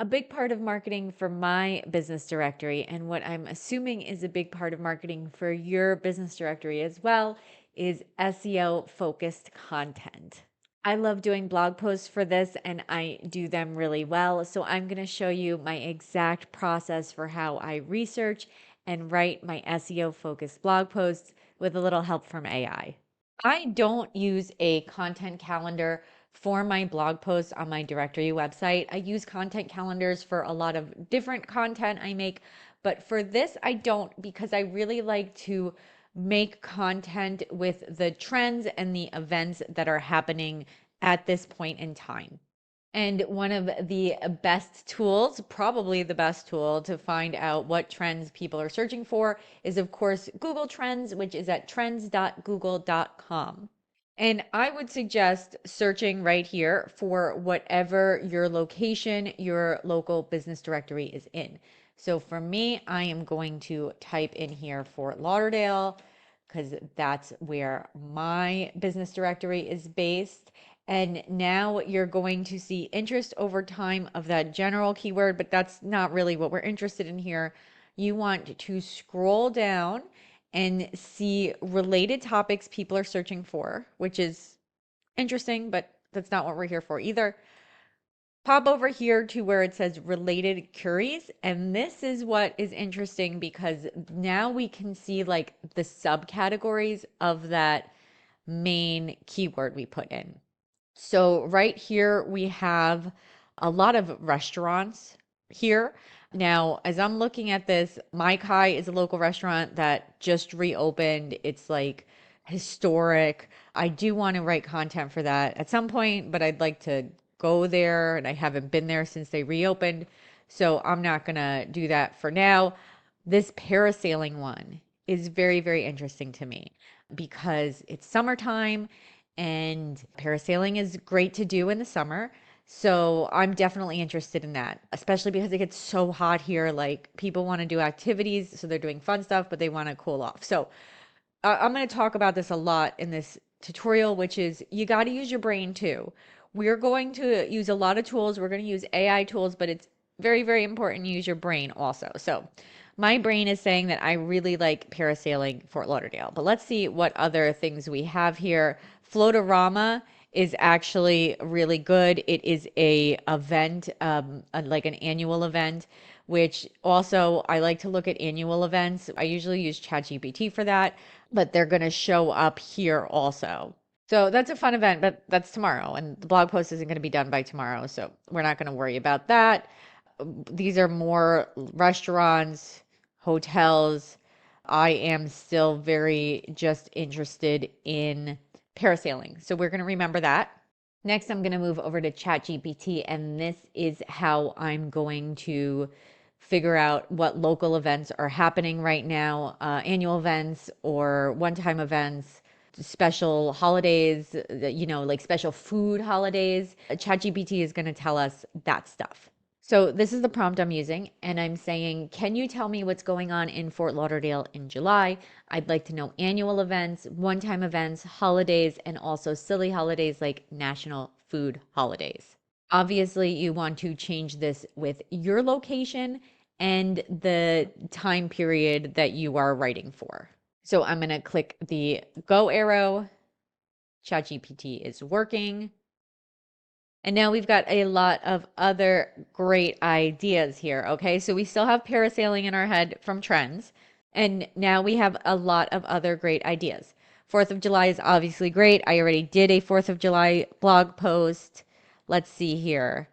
A big part of marketing for my business directory, and what I'm assuming is a big part of marketing for your business directory as well, is SEO focused content. I love doing blog posts for this and I do them really well. So I'm going to show you my exact process for how I research and write my SEO focused blog posts with a little help from AI. I don't use a content calendar for my blog posts on my directory website. I use content calendars for a lot of different content I make, but for this, I don't because I really like to make content with the trends and the events that are happening at this point in time. And one of the best tools, probably the best tool to find out what trends people are searching for is, of course, Google Trends, which is at trends.google.com. And I would suggest searching right here for whatever your location, your local business directory is in. So for me, I am going to type in here Fort Lauderdale because that's where my business directory is based. And now you're going to see interest over time of that general keyword, but that's not really what we're interested in here. You want to scroll down and see related topics people are searching for, which is interesting, but that's not what we're here for either. Pop over here to where it says related queries. And this is what is interesting because now we can see like the subcategories of that main keyword we put in. So right here we have a lot of restaurants here. Now, as I'm looking at this, My Kai is a local restaurant that just reopened. It's like historic. I do want to write content for that at some point, but I'd like to go there and I haven't been there since they reopened. So I'm not going to do that for now. This parasailing one is very, very interesting to me because it's summertime and parasailing is great to do in the summer. So I'm definitely interested in that, especially because it gets so hot here. Like people want to do activities, so they're doing fun stuff, but they want to cool off. So I'm going to talk about this a lot in this tutorial, which is you got to use your brain too. We're going to use a lot of tools. We're going to use AI tools, but it's very, very important you use your brain also. So my brain is saying that I really like parasailing Fort Lauderdale, but let's see what other things we have here. Floatorama is actually really good. It is a event, like an annual event, which also I like to look at annual events. I usually use ChatGPT for that, but they're going to show up here also. So that's a fun event, but that's tomorrow, and the blog post isn't going to be done by tomorrow, so we're not going to worry about that. These are more restaurants, hotels. I am still very just interested in parasailing. So we're going to remember that. Next, I'm going to move over to ChatGPT, and this is how I'm going to figure out what local events are happening right now, annual events or one-time events, special holidays, like special food holidays. ChatGPT is going to tell us that stuff. So this is the prompt I'm using, and I'm saying, can you tell me what's going on in Fort Lauderdale in July? I'd like to know annual events, one-time events, holidays, and also silly holidays like national food holidays. Obviously, you want to change this with your location and the time period that you are writing for. So I'm going to click the go arrow. ChatGPT is working. And now we've got a lot of other great ideas here. Okay, so we still have parasailing in our head from trends. And now we have a lot of other great ideas. 4th of July is obviously great. I already did a 4th of July blog post. Let's see here.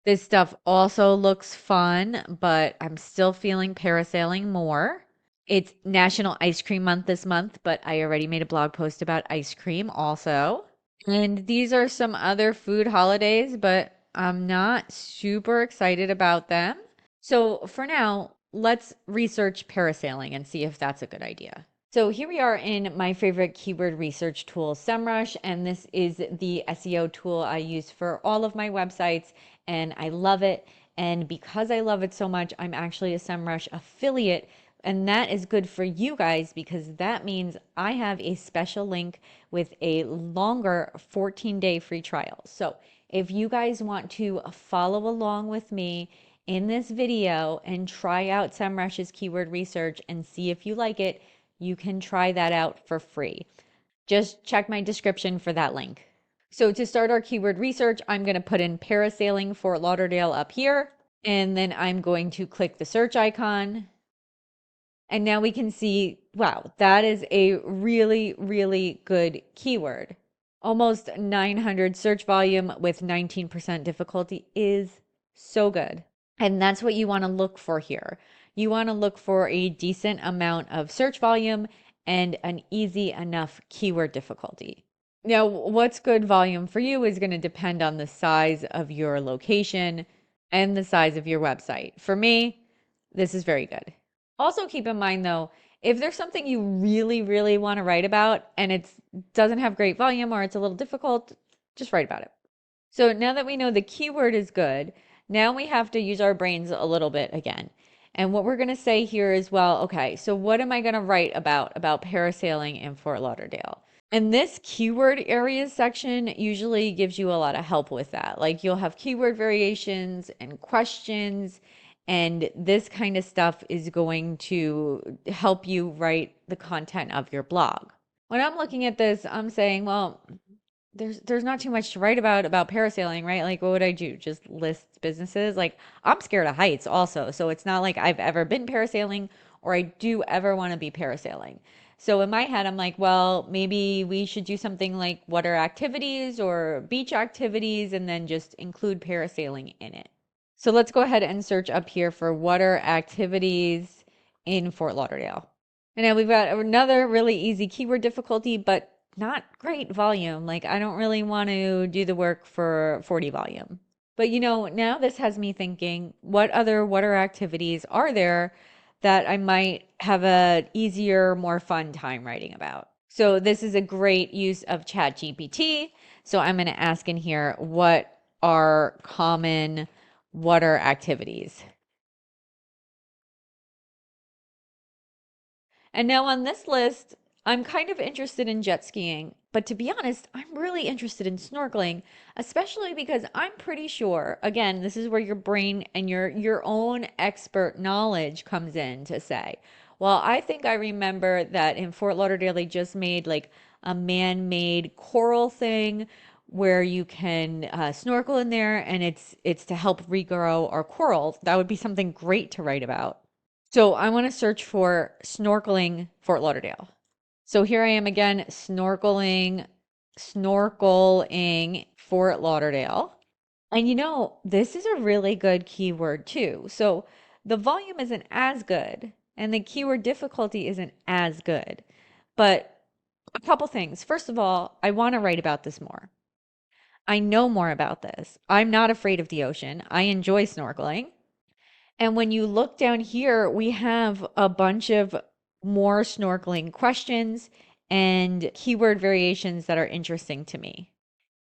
This stuff also looks fun, but I'm still feeling parasailing more. It's National Ice Cream Month this month, but I already made a blog post about ice cream also. And these are some other food holidays, but I'm not super excited about them. So for now, let's research parasailing and see if that's a good idea. So here we are in my favorite keyword research tool, Semrush, and this is the SEO tool I use for all of my websites, and I love it. And because I love it so much, I'm actually a Semrush affiliate. And that is good for you guys because that means I have a special link with a longer 14-day free trial. So if you guys want to follow along with me in this video and try out Semrush's keyword research and see if you like it, you can try that out for free. Just check my description for that link. So to start our keyword research, I'm going to put in parasailing Fort Lauderdale up here, and then I'm going to click the search icon. And now we can see, wow, that is a really, really good keyword. Almost 900 search volume with 19% difficulty is so good. And that's what you want to look for here. You want to look for a decent amount of search volume and an easy enough keyword difficulty. Now, what's good volume for you is going to depend on the size of your location and the size of your website. For me, this is very good. Also keep in mind though, if there's something you really, really want to write about and it doesn't have great volume or it's a little difficult, just write about it. So now that we know the keyword is good, now we have to use our brains a little bit again. And what we're going to say here is, well, okay, so what am I going to write about parasailing in Fort Lauderdale? And this keyword areas section usually gives you a lot of help with that. Like you'll have keyword variations and questions, and this kind of stuff is going to help you write the content of your blog. When I'm looking at this, I'm saying, well, there's not too much to write about parasailing, right? Like what would I do? Just list businesses? Like I'm scared of heights also. So it's not like I've ever been parasailing or I do ever want to be parasailing. So in my head, I'm like, well, maybe we should do something like water activities or beach activities and then just include parasailing in it. So let's go ahead and search up here for water activities in Fort Lauderdale. And now we've got another really easy keyword difficulty, but not great volume. Like I don't really want to do the work for 40 volume. But you know, now this has me thinking, what other water activities are there that I might have a easier, more fun time writing about? So this is a great use of ChatGPT. So I'm going to ask in here, what are common water activities? And now on this list, I'm kind of interested in jet skiing, but to be honest, I'm really interested in snorkeling, especially because I'm pretty sure, again, this is where your brain and your own expert knowledge comes in to say, well, I think I remember that in Fort Lauderdale they just made like a man-made coral thing where you can snorkel in there, and it's to help regrow our coral. That would be something great to write about. So I want to search for snorkeling Fort Lauderdale. So here I am again, snorkeling Fort Lauderdale. And you know, this is a really good keyword too. So the volume isn't as good and the keyword difficulty isn't as good. But a couple things. First of all, I want to write about this more. I know more about this. I'm not afraid of the ocean. I enjoy snorkeling. And when you look down here, we have a bunch of more snorkeling questions and keyword variations that are interesting to me.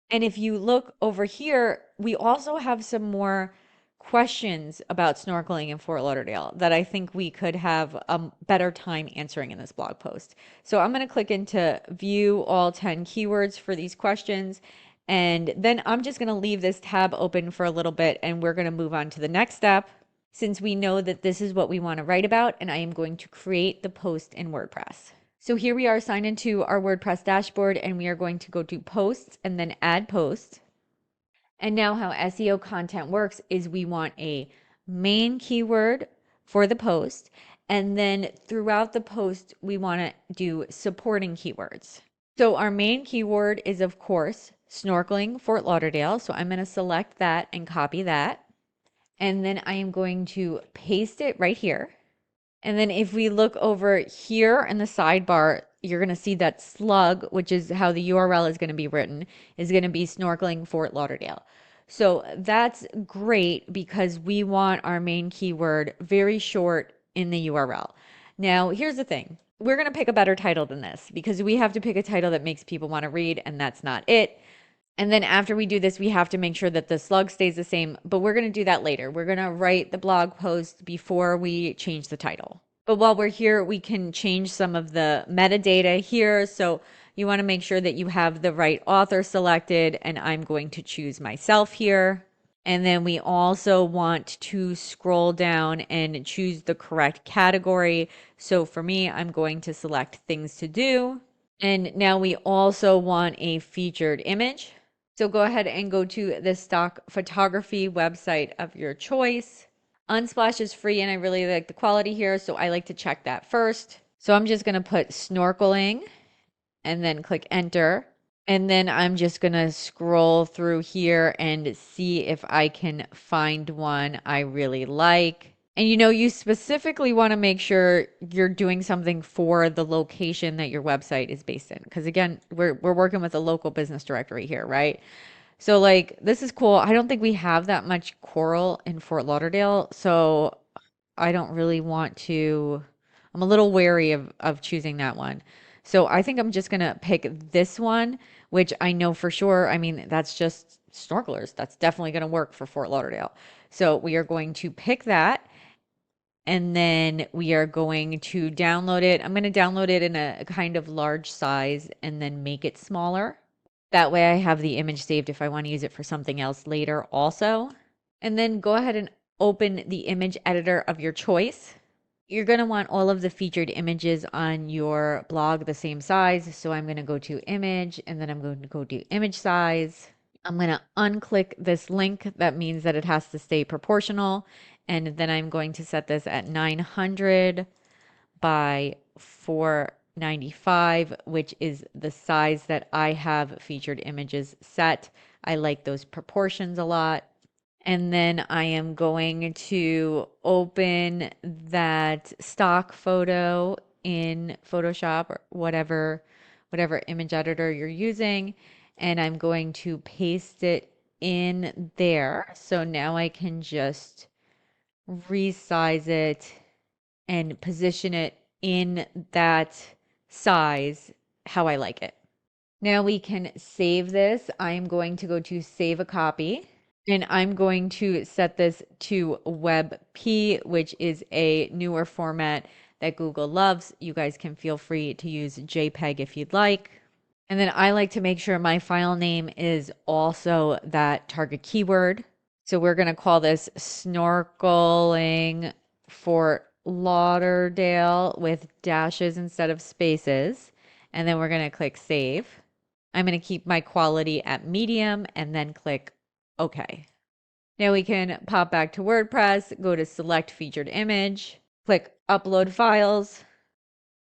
And if you look over here, we also have some more questions about snorkeling in Fort Lauderdale that I think we could have a better time answering in this blog post. So I'm going to click into view all 10 keywords for these questions. And then I'm just going to leave this tab open for a little bit and we're going to move on to the next step, since we know that this is what we want to write about, and I am going to create the post in WordPress. So here we are signed into our WordPress dashboard, and we are going to go to posts and then add post. And now how SEO content works is we want a main keyword for the post, and then throughout the post, we want to do supporting keywords. So our main keyword is, of course, snorkeling Fort Lauderdale. So I'm going to select that and copy that. And then I am going to paste it right here. And then if we look over here in the sidebar, you're going to see that slug, which is how the URL is going to be written, is going to be snorkeling Fort Lauderdale. So that's great because we want our main keyword very short in the URL. Now, here's the thing. We're going to pick a better title than this because we have to pick a title that makes people want to read, and that's not it. And then after we do this, we have to make sure that the slug stays the same, but we're going to do that later. We're going to write the blog post before we change the title. But while we're here, we can change some of the metadata here. So you want to make sure that you have the right author selected, and I'm going to choose myself here. And then we also want to scroll down and choose the correct category. So for me, I'm going to select things to do. And now we also want a featured image. So go ahead and go to the stock photography website of your choice. Unsplash is free and I really like the quality here, so I like to check that first. So I'm just going to put snorkeling and then click enter. And then I'm just going to scroll through here and see if I can find one I really like. And you specifically want to make sure you're doing something for the location that your website is based in. Because again, we're working with a local business directory here, right? So like this is cool. I don't think we have that much coral in Fort Lauderdale, so I don't really want to. I'm a little wary of choosing that one. So I think I'm just gonna pick this one, which I know for sure. I mean, that's just snorkelers. That's definitely gonna work for Fort Lauderdale. So we are going to pick that and then we are going to download it. I'm going to download it in a kind of large size and then make it smaller. That way I have the image saved if I want to use it for something else later also. And then go ahead and open the image editor of your choice. You're going to want all of the featured images on your blog the same size. So I'm going to go to image and then I'm going to go to image size. I'm going to unclick this link. That means that it has to stay proportional. And then I'm going to set this at 900 by 495, which is the size that I have featured images set. I like those proportions a lot. And then I am going to open that stock photo in Photoshop or whatever image editor you're using. And I'm going to paste it in there. So now I can just resize it and position it in that size how I like it. Now we can save this. I'm going to go to save a copy and I'm going to set this to WebP, which is a newer format that Google loves. You guys can feel free to use JPEG if you'd like. And then I like to make sure my file name is also that target keyword. So we're going to call this snorkeling Fort Lauderdale with dashes instead of spaces. And then we're going to click save. I'm going to keep my quality at medium and then click OK. Now we can pop back to WordPress, go to select featured image, click upload files,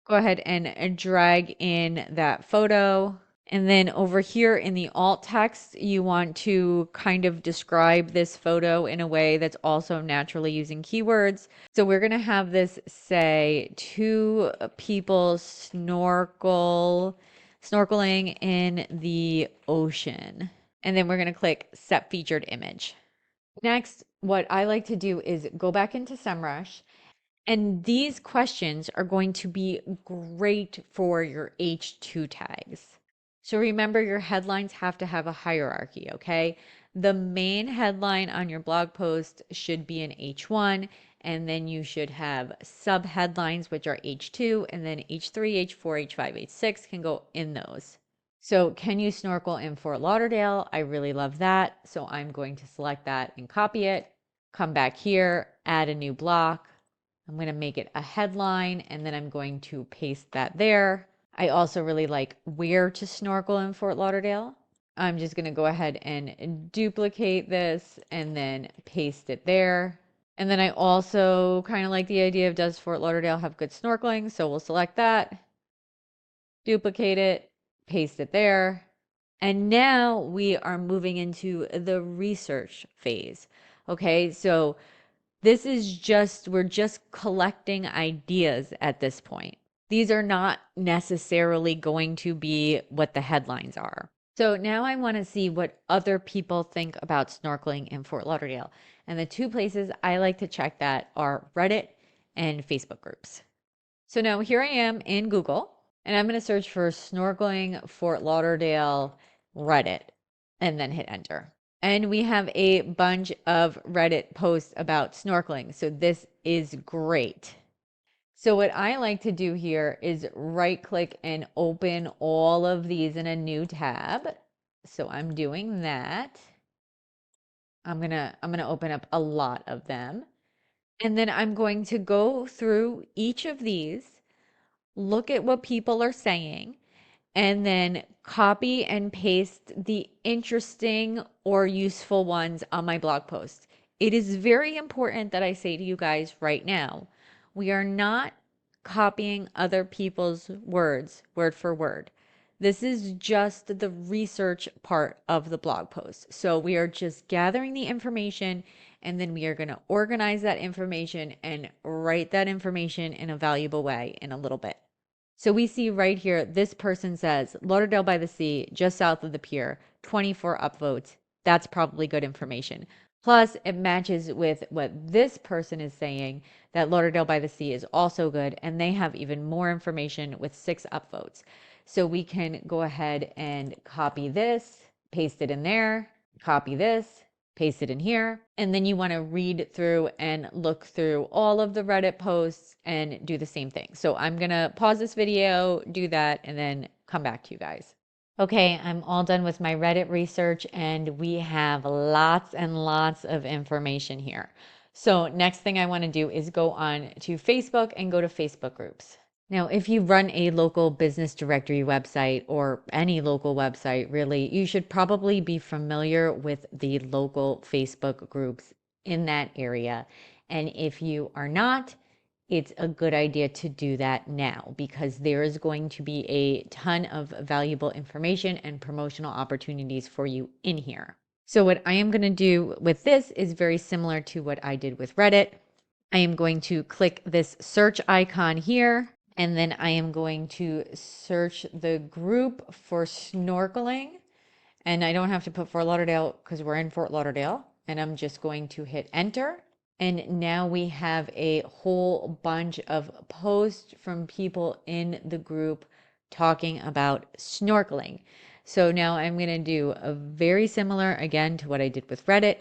go ahead and drag in that photo. And then over here in the alt text, you want to kind of describe this photo in a way that's also naturally using keywords. So we're going to have this say two people snorkeling in the ocean. And then we're going to click set featured image. Next, what I like to do is go back into Semrush. And these questions are going to be great for your H2 tags. So remember, your headlines have to have a hierarchy, okay? The main headline on your blog post should be an H1, and then you should have sub headlines, which are H2, and then H3, H4, H5, H6 can go in those. So can you snorkel in Fort Lauderdale? I really love that. So I'm going to select that and copy it. Come back here, add a new block. I'm going to make it a headline and then I'm going to paste that there. I also really like where to snorkel in Fort Lauderdale. I'm just going to go ahead and duplicate this and then paste it there. And then I also kind of like the idea of does Fort Lauderdale have good snorkeling? So we'll select that, duplicate it, paste it there. And now we are moving into the research phase. Okay, so this is we're just collecting ideas at this point. These are not necessarily going to be what the headlines are. So now I want to see what other people think about snorkeling in Fort Lauderdale. And the two places I like to check that are Reddit and Facebook groups. So now here I am in Google and I'm going to search for snorkeling Fort Lauderdale Reddit and then hit enter. And we have a bunch of Reddit posts about snorkeling. So this is great. So what I like to do here is right click and open all of these in a new tab. So I'm doing that. I'm gonna open up a lot of them. And then I'm going to go through each of these, look at what people are saying, and then copy and paste the interesting or useful ones on my blog post. It is very important that I say to you guys right now, we are not copying other people's words word for word. This is just the research part of the blog post. So we are just gathering the information and then we are going to organize that information and write that information in a valuable way in a little bit. So we see right here, this person says Lauderdale by the Sea, just south of the pier, 24 upvotes. That's probably good information. Plus, it matches with what this person is saying, that Lauderdale by the Sea is also good, and they have even more information with 6 upvotes. So we can go ahead and copy this, paste it in there, copy this, paste it in here. And then you want to read through and look through all of the Reddit posts and do the same thing. So I'm going to pause this video, do that, and then come back to you guys. Okay, I'm all done with my Reddit research and we have lots and lots of information here. So next thing I want to do is go on to Facebook and go to Facebook groups. Now, if you run a local business directory website or any local website, really, you should probably be familiar with the local Facebook groups in that area. And if you are not, it's a good idea to do that now because there is going to be a ton of valuable information and promotional opportunities for you in here. So what I am going to do with this is very similar to what I did with Reddit. I am going to click this search icon here, and then I am going to search the group for snorkeling. And I don't have to put Fort Lauderdale because we're in Fort Lauderdale. And I'm just going to hit enter. And now we have a whole bunch of posts from people in the group talking about snorkeling. So now I'm going to do a very similar again to what I did with Reddit.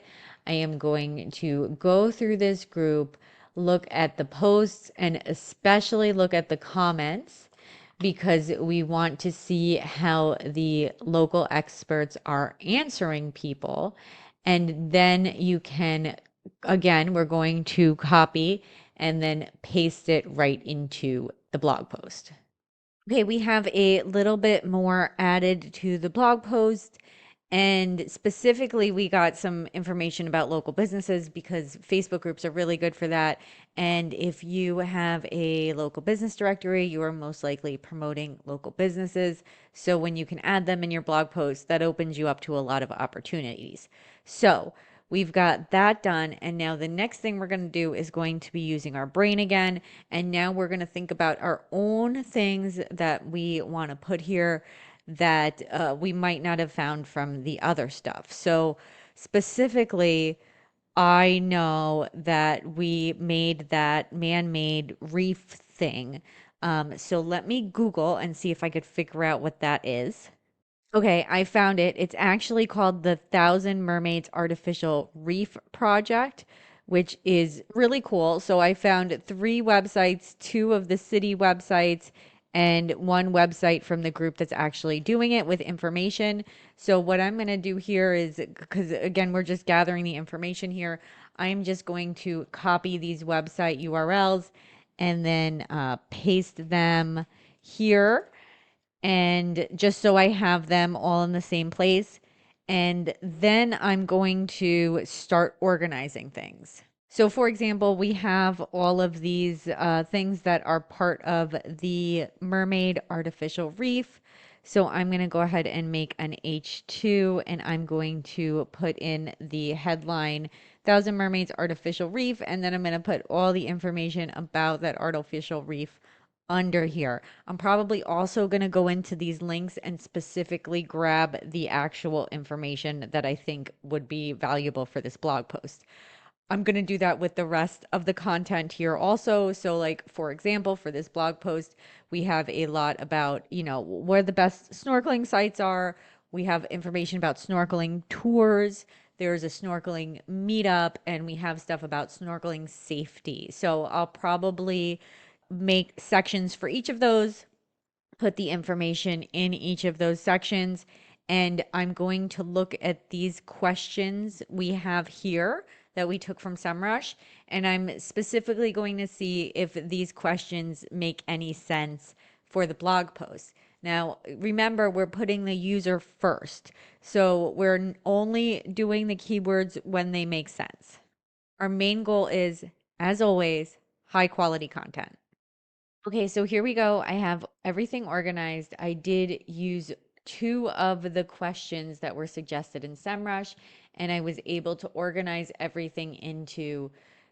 I am going to go through this group, look at the posts, and especially look at the comments because we want to see how the local experts are answering people. And then you can, again, we're going to copy and then paste it right into the blog post. Okay, we have a little bit more added to the blog post. And specifically, we got some information about local businesses because Facebook groups are really good for that. And if you have a local business directory, you are most likely promoting local businesses. So when you can add them in your blog post, that opens you up to a lot of opportunities. So we've got that done. And now the next thing we're going to do is going to be using our brain again. And now we're going to think about our own things that we want to put here that we might not have found from the other stuff. So specifically, I know that we made that man-made reef thing. So let me Google and see if I could figure out what that is. Okay, I found it. It's actually called the Thousand Mermaids Artificial Reef Project, which is really cool. So I found 3 websites, 2 of the city websites, and 1 website from the group that's actually doing it with information. So what I'm going to do here is, because again, we're just gathering the information here, I'm just going to copy these website URLs and then paste them here, and just so I have them all in the same place. And then I'm going to start organizing things. So for example, we have all of these things that are part of the mermaid artificial reef. So I'm going to go ahead and make an H2 and I'm going to put in the headline Thousand Mermaids Artificial Reef, and then I'm going to put all the information about that artificial reef under here. I'm probably also going to go into these links and specifically grab the actual information that I think would be valuable for this blog post. I'm going to do that with the rest of the content here also. So like, for example, for this blog post, we have a lot about, where the best snorkeling sites are. We have information about snorkeling tours. There's a snorkeling meetup, and we have stuff about snorkeling safety. So I'll probably make sections for each of those, put the information in each of those sections, And I'm going to look at these questions we have here that we took from Semrush, and I'm specifically going to see if these questions make any sense for the blog post. Now, remember, we're putting the user first, so we're only doing the keywords when they make sense. Our main goal is, as always, high quality content. Okay, so here we go. I have everything organized. I did use two of the questions that were suggested in SEMrush, and I was able to organize everything into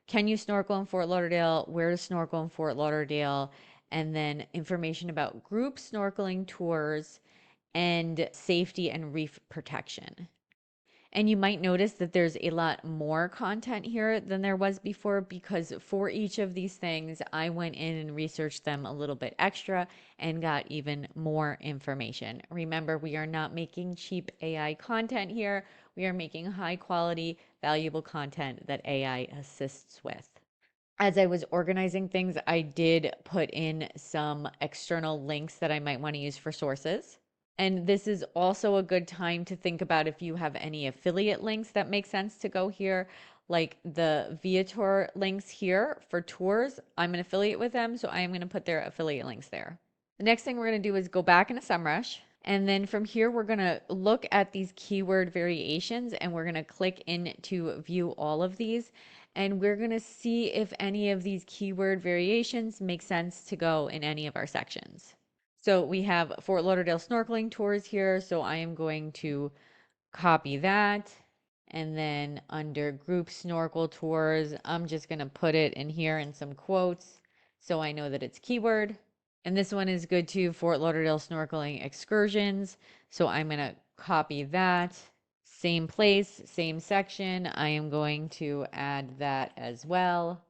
can you snorkel in Fort Lauderdale, where to snorkel in Fort Lauderdale, and then information about group snorkeling tours and safety and reef protection. And you might notice that there's a lot more content here than there was before because for each of these things, I went in and researched them a little bit extra and got even more information. Remember, we are not making cheap AI content here. We are making high quality, valuable content that AI assists with. As I was organizing things, I did put in some external links that I might want to use for sources. And this is also a good time to think about if you have any affiliate links that make sense to go here, like the Viator links here for tours. I'm an affiliate with them, so I am going to put their affiliate links there. The next thing we're going to do is go back into SEMrush. And then from here, we're going to look at these keyword variations and we're going to click in to view all of these. And we're going to see if any of these keyword variations make sense to go in any of our sections. So we have Fort Lauderdale snorkeling tours here. So I am going to copy that. And then under group snorkel tours, I'm just going to put it in here in some quotes so I know that it's keyword. And this one is good too, Fort Lauderdale snorkeling excursions. So I'm going to copy that. Same place, same section. I am going to add that as well.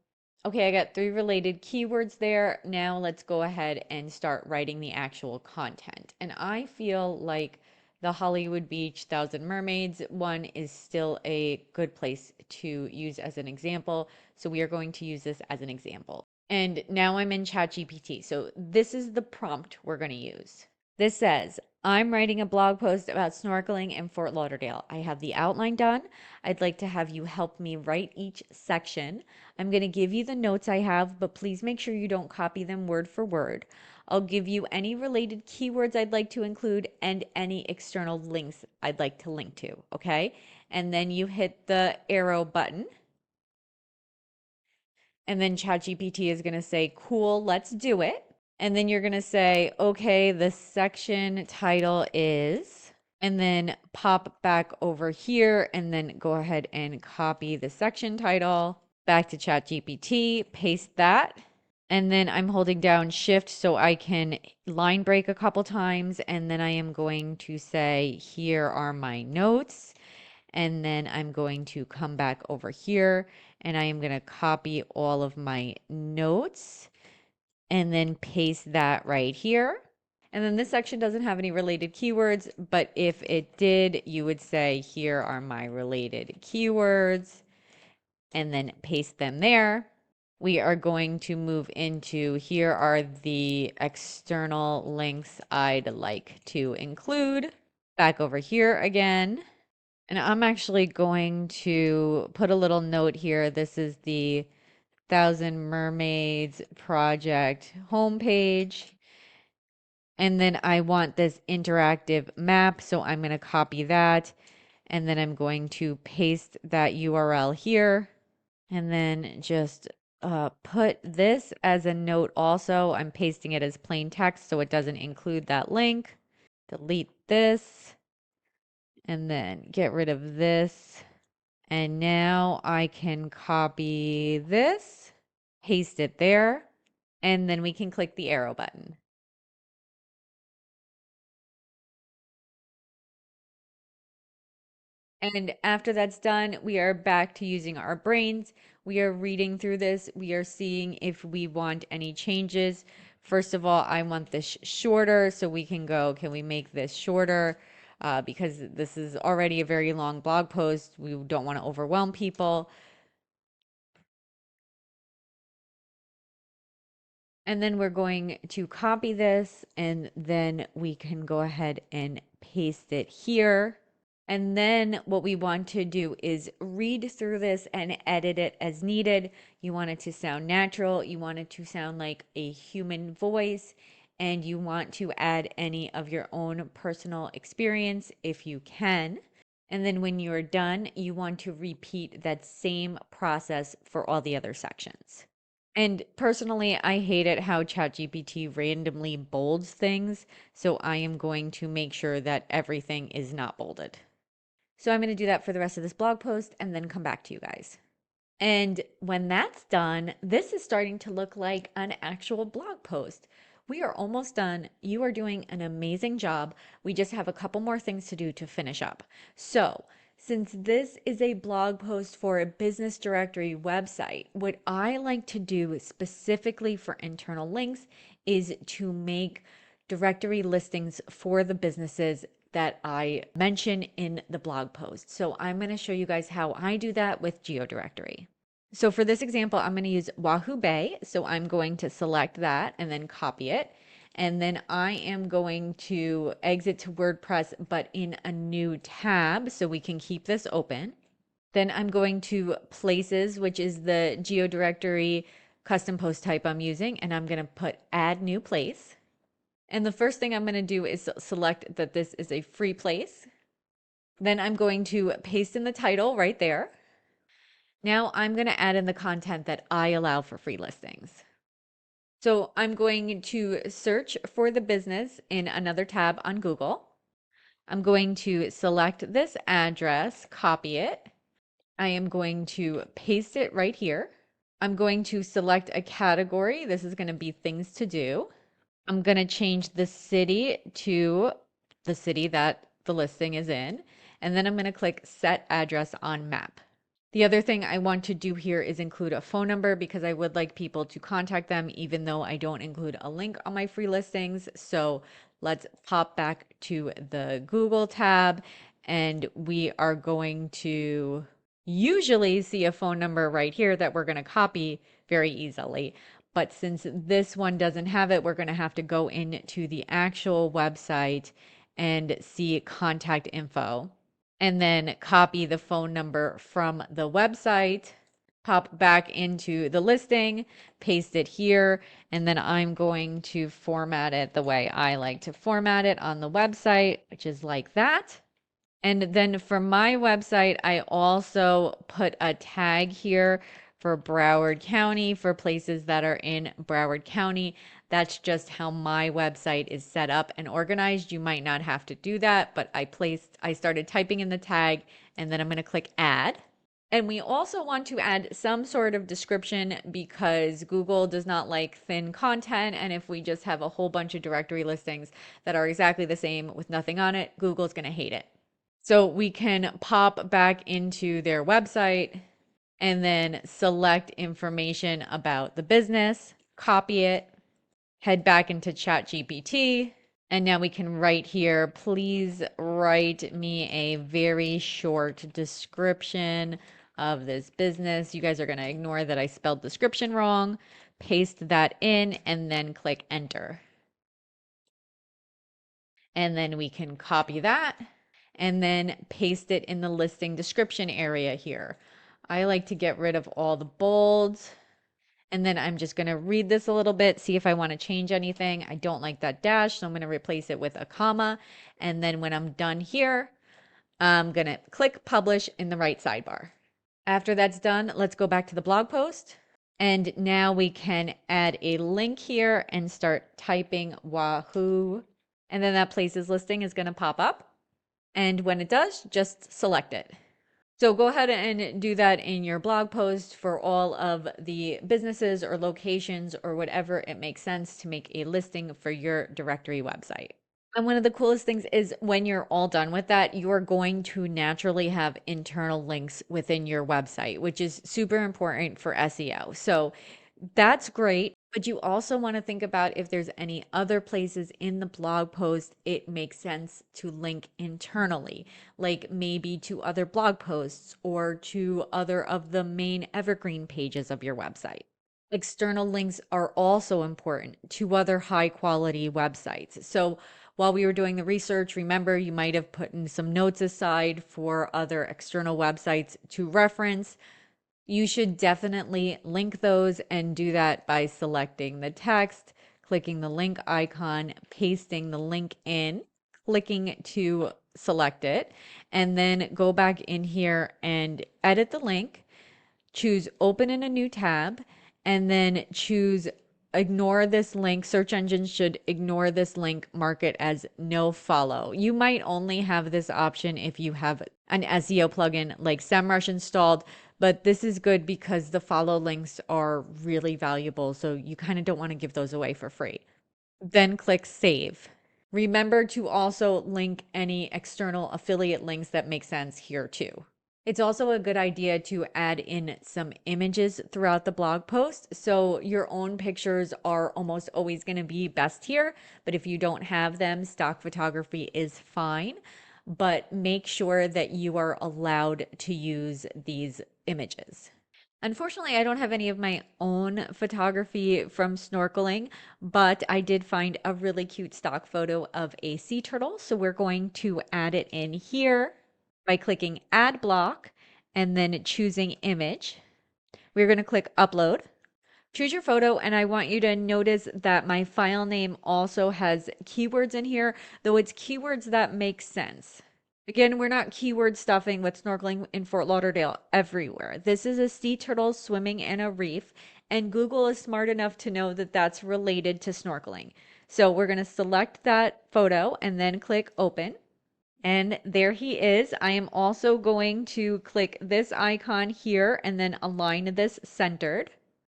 Okay, I got 3 related keywords there. Now let's go ahead and start writing the actual content. And I feel like the Hollywood Beach Thousand Mermaids one is still a good place to use as an example. So we are going to use this as an example. And now I'm in ChatGPT. So this is the prompt we're going to use. This says, I'm writing a blog post about snorkeling in Fort Lauderdale. I have the outline done. I'd like to have you help me write each section. I'm going to give you the notes I have, but please make sure you don't copy them word for word. I'll give you any related keywords I'd like to include and any external links I'd like to link to, okay? And then you hit the arrow button. And then ChatGPT is going to say, cool, let's do it. And then you're going to say, okay, the section title is, and then pop back over here and then go ahead and copy the section title back to ChatGPT, paste that. And then I'm holding down shift so I can line break a couple times. And then I am going to say, here are my notes. And then I'm going to come back over here and I am going to copy all of my notes and then paste that right here. And then this section doesn't have any related keywords, but if it did, you would say, here are my related keywords, and then paste them there. We are going to move into, here are the external links I'd like to include. Back over here again. And I'm actually going to put a little note here. This is the Thousand Mermaids project homepage. And then I want this interactive map. So I'm going to copy that. And then I'm going to paste that URL here. And then just put this as a note also. I'm pasting it as plain text so it doesn't include that link. Delete this. And then get rid of this. And now I can copy this, paste it there, and then we can click the arrow button. And after that's done, we are back to using our brains. We are reading through this. We are seeing if we want any changes. First of all, I want this shorter, so we can go, can we make this shorter? Because this is already a very long blog post. We don't want to overwhelm people. And then we're going to copy this and then we can go ahead and paste it here. And then what we want to do is read through this and edit it as needed. You want it to sound natural. You want it to sound like a human voice. And you want to add any of your own personal experience if you can. And then when you're done, you want to repeat that same process for all the other sections. And personally, I hate it how ChatGPT randomly bolds things. So I am going to make sure that everything is not bolded. So I'm going to do that for the rest of this blog post and then come back to you guys. And when that's done, this is starting to look like an actual blog post. We are almost done. You are doing an amazing job. We just have a couple more things to do to finish up. So, since this is a blog post for a business directory website, what I like to do specifically for internal links is to make directory listings for the businesses that I mention in the blog post. So I'm going to show you guys how I do that with GeoDirectory. So for this example, I'm going to use Wahoo Bay. So I'm going to select that and then copy it. And then I am going to exit to WordPress, but in a new tab so we can keep this open. Then I'm going to Places, which is the GeoDirectory custom post type I'm using. And I'm going to put Add New Place. And the first thing I'm going to do is select that this is a free place. Then I'm going to paste in the title right there. Now I'm going to add in the content that I allow for free listings. So I'm going to search for the business in another tab on Google. I'm going to select this address, copy it. I am going to paste it right here. I'm going to select a category. This is going to be things to do. I'm going to change the city to the city that the listing is in. And then I'm going to click set address on map. The other thing I want to do here is include a phone number because I would like people to contact them even though I don't include a link on my free listings. So let's pop back to the Google tab and we are going to usually see a phone number right here that we're going to copy very easily. But since this one doesn't have it, we're going to have to go into the actual website and see contact info and then copy the phone number from the website, pop back into the listing, paste it here, and then I'm going to format it the way I like to format it on the website, which is like that. And then for my website, I also put a tag here for Broward County for places that are in Broward County. That's just how my website is set up and organized. You might not have to do that, but I started typing in the tag and then I'm going to click add. And we also want to add some sort of description because Google does not like thin content. And if we just have a whole bunch of directory listings that are exactly the same with nothing on it, Google's going to hate it. So we can pop back into their website and then select information about the business, copy it, head back into ChatGPT, and now we can write here, please write me a very short description of this business. You guys are going to ignore that I spelled description wrong. Paste that in and then click enter. And then we can copy that and then paste it in the listing description area here. I like to get rid of all the bolds. And then I'm just going to read this a little bit, see if I want to change anything. I don't like that dash, so I'm going to replace it with a comma. And then when I'm done here, I'm going to click publish in the right sidebar. After that's done, let's go back to the blog post. And now we can add a link here and start typing Wahoo. And then that places listing is going to pop up. And when it does, just select it. So go ahead and do that in your blog post for all of the businesses or locations or whatever it makes sense to make a listing for your directory website. And one of the coolest things is when you're all done with that, you're going to naturally have internal links within your website, which is super important for SEO. So that's great. But you also want to think about if there's any other places in the blog post it makes sense to link internally, like maybe to other blog posts or to other of the main evergreen pages of your website. External links are also important to other high quality websites. So while we were doing the research, remember you might have put in some notes aside for other external websites to reference. You should definitely link those and do that by selecting the text, clicking the link icon, pasting the link in, clicking to select it, and then go back in here and edit the link, choose open in a new tab, and then choose ignore this link. Search engines should ignore this link, mark it as no follow. You might only have this option if you have an SEO plugin like Semrush installed, but this is good because the follow links are really valuable. So you kind of don't want to give those away for free. Then click save. Remember to also link any external affiliate links that make sense here too. It's also a good idea to add in some images throughout the blog post. So your own pictures are almost always going to be best here, but if you don't have them, stock photography is fine. But make sure that you are allowed to use these images. Unfortunately, I don't have any of my own photography from snorkeling, but I did find a really cute stock photo of a sea turtle. So we're going to add it in here by clicking add block and then choosing image. We're going to click upload. Choose your photo, and I want you to notice that my file name also has keywords in here, though it's keywords that make sense. Again, we're not keyword stuffing with snorkeling in Fort Lauderdale everywhere. This is a sea turtle swimming in a reef, and Google is smart enough to know that that's related to snorkeling. So we're going to select that photo and then click open. And there he is. I am also going to click this icon here and then align this centered.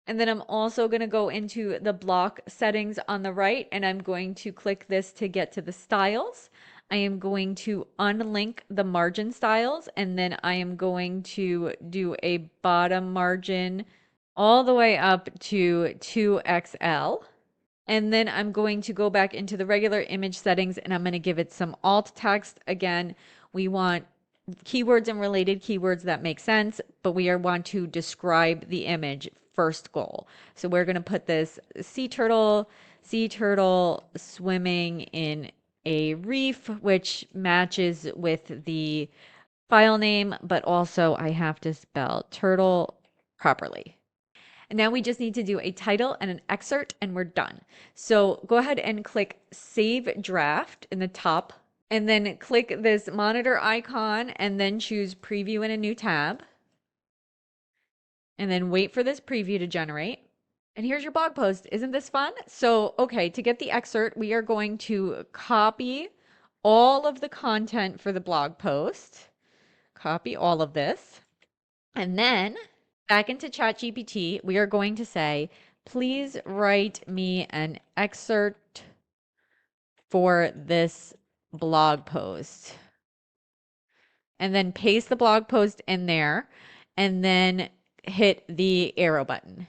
And then I'm also going to go into the block settings on the right, and I'm going to click this to get to the styles. I am going to unlink the margin styles, and then I am going to do a bottom margin all the way up to 2XL. And then I'm going to go back into the regular image settings, and I'm going to give it some alt text. Again, we want keywords and related keywords that make sense, but we want to describe the image first goal. So we're going to put this sea turtle swimming in a reef, which matches with the file name, but also I have to spell turtle properly. And now we just need to do a title and an excerpt, and we're done. So go ahead and click Save Draft in the top, and then click this monitor icon, and then choose Preview in a new tab. And then wait for this preview to generate. And here's your blog post. Isn't this fun? So, okay, to get the excerpt, we are going to copy all of the content for the blog post. Copy all of this. And then back into ChatGPT, we are going to say, please write me an excerpt for this blog post. And then paste the blog post in there and then hit the arrow button.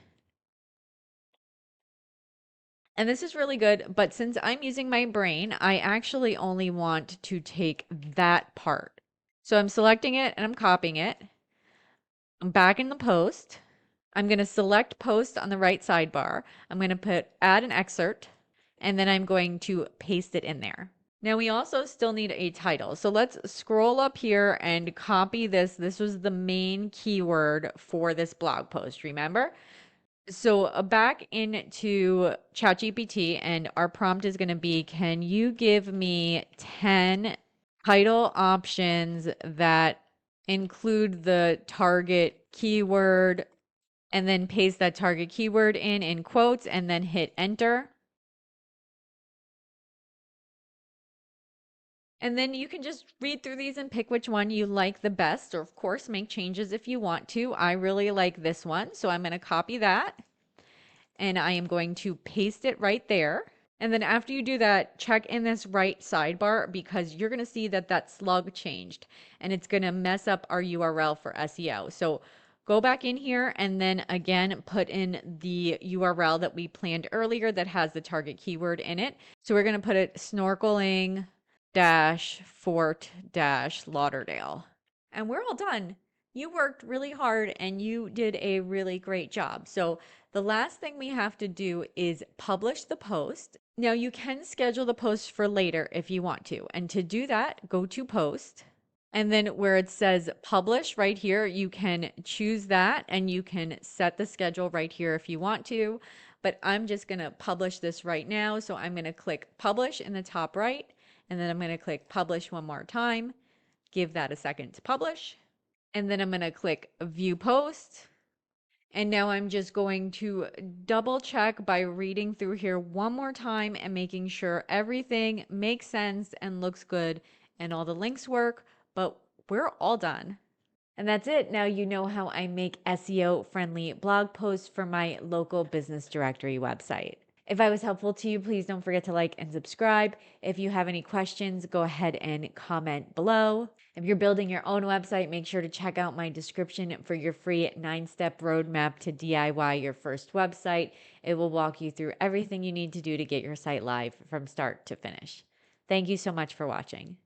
And this is really good, but since I'm using my brain, I actually only want to take that part. So I'm selecting it and I'm copying it. I'm back in the post. I'm going to select post on the right sidebar. I'm going to put add an excerpt, and then I'm going to paste it in there. Now we also still need a title. So let's scroll up here and copy this. This was the main keyword for this blog post, remember? So back into ChatGPT, and our prompt is going to be, can you give me 10 title options that include the target keyword, and then paste that target keyword in quotes and then hit enter. And then you can just read through these and pick which one you like the best, or of course make changes if you want to. I really like this one, so I'm going to copy that and I am going to paste it right there. And then after you do that, check in this right sidebar because you're going to see that that slug changed and it's going to mess up our URL for SEO. So go back in here and then again, put in the URL that we planned earlier that has the target keyword in it. So we're going to put it snorkeling dash Fort dash Lauderdale. And we're all done. You worked really hard and you did a really great job. So the last thing we have to do is publish the post. Now you can schedule the post for later if you want to. And to do that, go to post. And then where it says publish right here, you can choose that and you can set the schedule right here if you want to. But I'm just going to publish this right now. So I'm going to click publish in the top right. And then I'm going to click publish one more time. Give that a second to publish. And then I'm going to click view post. And now I'm just going to double check by reading through here one more time and making sure everything makes sense and looks good and all the links work, but we're all done. And that's it. Now you know how I make SEO friendly blog posts for my local business directory website. If I was helpful to you, please don't forget to like and subscribe. If you have any questions, go ahead and comment below. If you're building your own website, make sure to check out my description for your free 9-step roadmap to DIY your first website. It will walk you through everything you need to do to get your site live from start to finish. Thank you so much for watching.